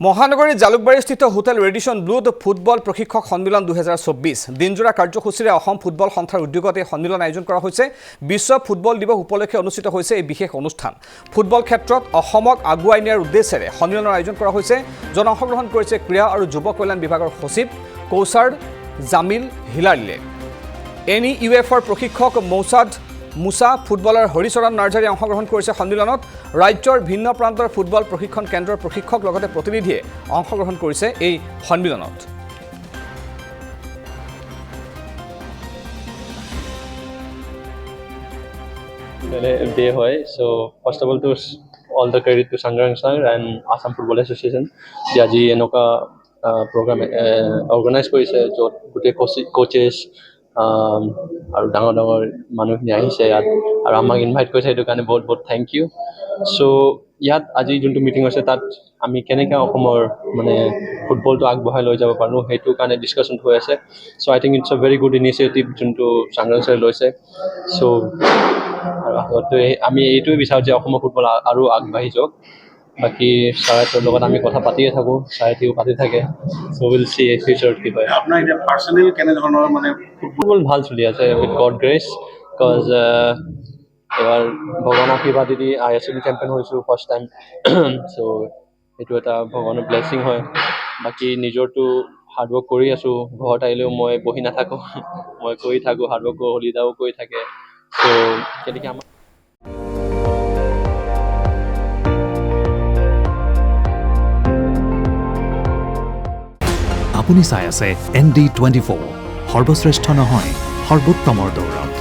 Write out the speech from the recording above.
মহানগৰীৰ জালুকবাৰীস্থিত hotel Radisson ব্লুত football প্ৰশিক্ষক সন্মিলন 2024 দিনজোৰা কাৰ্যসূচীৰে অসম ফুটবল সন্থাৰ উদ্যোগত এই সন্মিলন আয়োজন কৰা হৈছে। বিশ্ব ফুটবল দিৱস উপলক্ষে অনুষ্ঠিত হৈছে এই বিশেষ অনুষ্ঠান। ফুটবল ক্ষেত্ৰত অসমক আগুৱাই নিয়াৰ উদ্দেশ্যেৰে সন্মিলনৰ আয়োজন কৰা হৈছে। জন অংশগ্ৰহণ কৰিছে ক্ৰীড়া আৰু যুৱ কল্যাণ বিভাগৰ সচিব কৌছাৰ জামিল হিলালিলে। NEUFৰ প্ৰশিক্ষক মৌছাদ মুছা ফুটবলাৰ হৰিচৰণ নাৰ্জাৰীয়ে অংশগ্ৰহণ কৰিছে সন্মিলনত। ৰাজ্যৰ ভিন্ন প্ৰান্তৰ ফুটবল প্ৰশিক্ষণ কেন্দ্ৰৰ প্ৰশিক্ষক লগতে প্ৰতিনিধিয়ে অংশগ্ৰহণ কৰিছে এই সন্মিলনত। Day hoy. So first of all, to all the credit to Sangrang Sir and Assam Football Association. The aji enoka program organize korise. Jo gute coaches আৰু ডাঙৰ ডাঙৰ মানুহখিনি আহিছে ইয়াত আৰু আমাক ইনভাইট কৰিছে সেইটো কাৰণে বহুত বহুত থেংক ইউ। চ' ইয়াত আজি যোনটো মিটিং হৈছে তাত আমি কেনেকৈ অসমৰ মানে ফুটবলটো আগবঢ়াই লৈ যাব পাৰোঁ সেইটো কাৰণে ডিছকাশ্যন হৈ আছে। So' I think it's a very good initiative যোনটো চাংগ্ৰাং ছাৰে লৈছে। চ' আমি এইটোৱে বিচাৰোঁ যে অসমৰ ফুটবল আৰু আগবাঢ়ি যাওক। বাকী ছাৰহঁতৰ লগত আমি কথা পাতিয়ে থাকোঁ, ছাৰহঁতেও পাতি থাকে। চ' উইল চি ফিউচাৰত কি হয়। আপোনাৰ এতিয়া পাৰ্চনেল কেনেধৰণৰ মানে ফুটবল ভাল চলি আছে উইথ গড গ্ৰেচ। বিকজ এবাৰ ভগৱানৰ আশীৰ্বাদেদি ISL চেম্পিয়ন হৈছোঁ ফাৰ্ষ্ট টাইম। চ' এইটো এটা ভগৱানৰ ব্লেছিং হয়। বাকী নিজৰটো হাৰ্ডৱৰ্ক কৰি আছোঁ। ঘৰত আহিলেও মই বহি নাথাকোঁ, মই কৰি থাকোঁ হাৰ্ডৱৰ্ক, হলিদাও কৰি থাকে। চ' তেনেকৈ আমাৰ আপুনি চাই আছে ND24 সৰ্বশ্ৰেষ্ঠ নহয় সৰ্বোত্তমৰ দৌৰত।